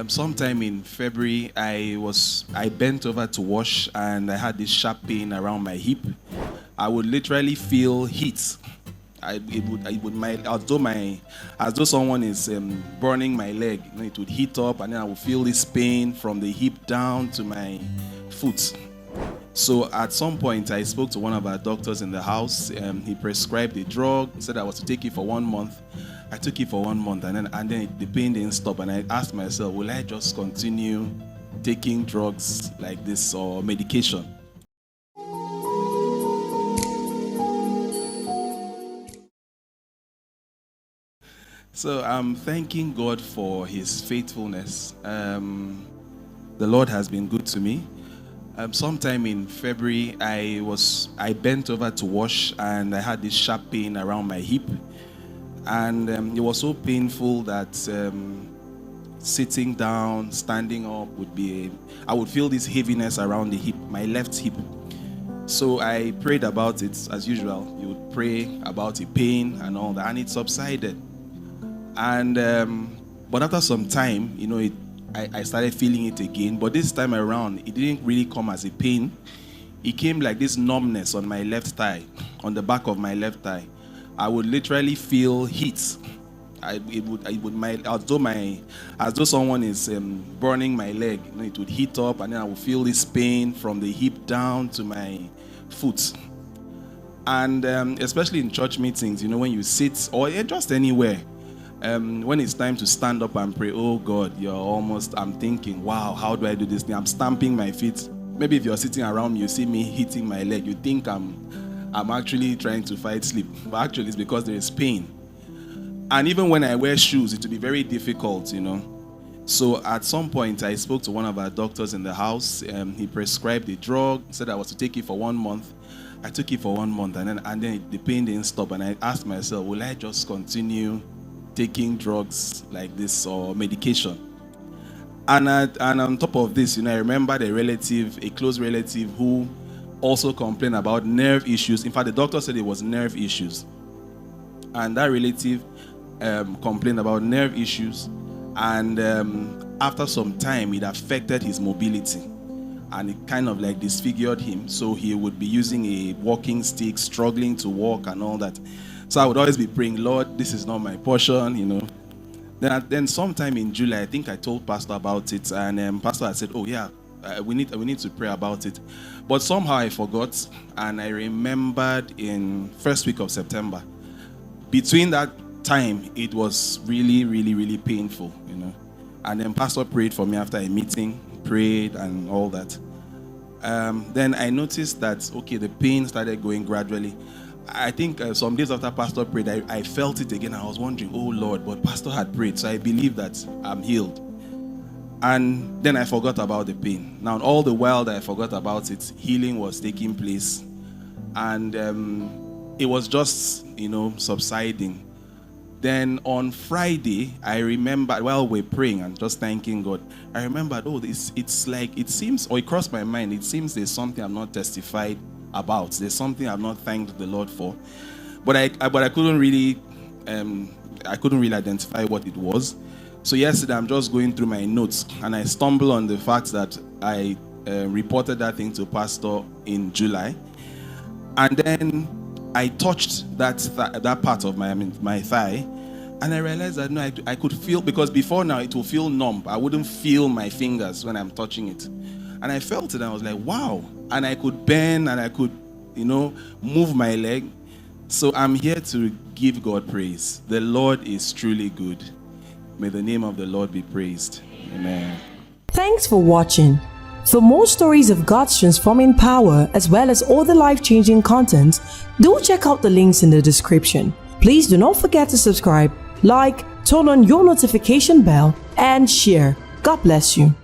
Sometime in February, I bent over to wash and I had this sharp pain around my hip. I would literally feel heat. As though someone is burning my leg. It would heat up, and then I would feel this pain from the hip down to my foot. So at some point, I spoke to one of our doctors in the house. He prescribed a drug, said I was to take it for 1 month. I took it for 1 month, and then the pain didn't stop. And I asked myself, will I just continue taking drugs like this or medication? So I'm thanking God for His faithfulness. The Lord has been good to me. Sometime in February, I bent over to wash and I had this sharp pain around my hip. And it was so painful that sitting down, standing up I would feel this heaviness around the hip, my left hip. So I prayed about it as usual. You would pray about the pain and all that, and it subsided. And but after some time, I started feeling it again. But this time around, it didn't really come as a pain. It came like this numbness on my left thigh, on the back of my left thigh. I would literally feel heat. As though someone is burning my leg. It would heat up, and then I would feel this pain from the hip down to my foot. And especially in church meetings, when you sit or just anywhere, when it's time to stand up and pray, oh God, I'm thinking, wow, how do I do this thing? I'm stamping my feet. Maybe if you're sitting around me, you see me hitting my leg, you think I'm actually trying to fight sleep. But actually it's because there is pain. And even when I wear shoes, it will be very difficult, So at some point, I spoke to one of our doctors in the house. He prescribed a drug, said I was to take it for 1 month. I took it for 1 month, and then the pain didn't stop. And I asked myself, will I just continue taking drugs like this or medication? And on top of this, I remembered a close relative who also complained about nerve issues. In fact, the doctor said it was nerve issues. And that relative complained about nerve issues. And after some time, it affected his mobility. And it kind of like disfigured him. So he would be using a walking stick, struggling to walk and all that. So I would always be praying, Lord, this is not my portion, Then sometime in July, I think I told Pastor about it. And Pastor had said, oh yeah, we need to pray about it. But somehow I forgot, and I remembered in first week of September. Between that time, it was really, really, really painful, And then Pastor prayed for me after a meeting, prayed and all that. Then I noticed that, okay, the pain started going gradually. I think some days after Pastor prayed, I felt it again. I was wondering, oh Lord, but Pastor had prayed, so I believe that I'm healed. And then I forgot about the pain. Now, all the while that I forgot about it, healing was taking place. And it was just, subsiding. Then on Friday, I remembered, while we're praying and just thanking God, I remembered, it crossed my mind, it seems there's something I've not testified about. There's something I've not thanked the Lord for. But I couldn't really identify what it was. So yesterday, I'm just going through my notes, and I stumbled on the fact that I reported that thing to Pastor in July. And then I touched that part of my thigh, and I realized that I could feel, because before now it will feel numb. I wouldn't feel my fingers when I'm touching it. And I felt it, and I was like, wow. And I could bend, and I could, move my leg. So I'm here to give God praise. The Lord is truly good. May the name of the Lord be praised. Amen. Thanks for watching. For more stories of God's transforming power, as well as all the life-changing content, do check out the links in the description. Please do not forget to subscribe, like, turn on your notification bell, and share. God bless you.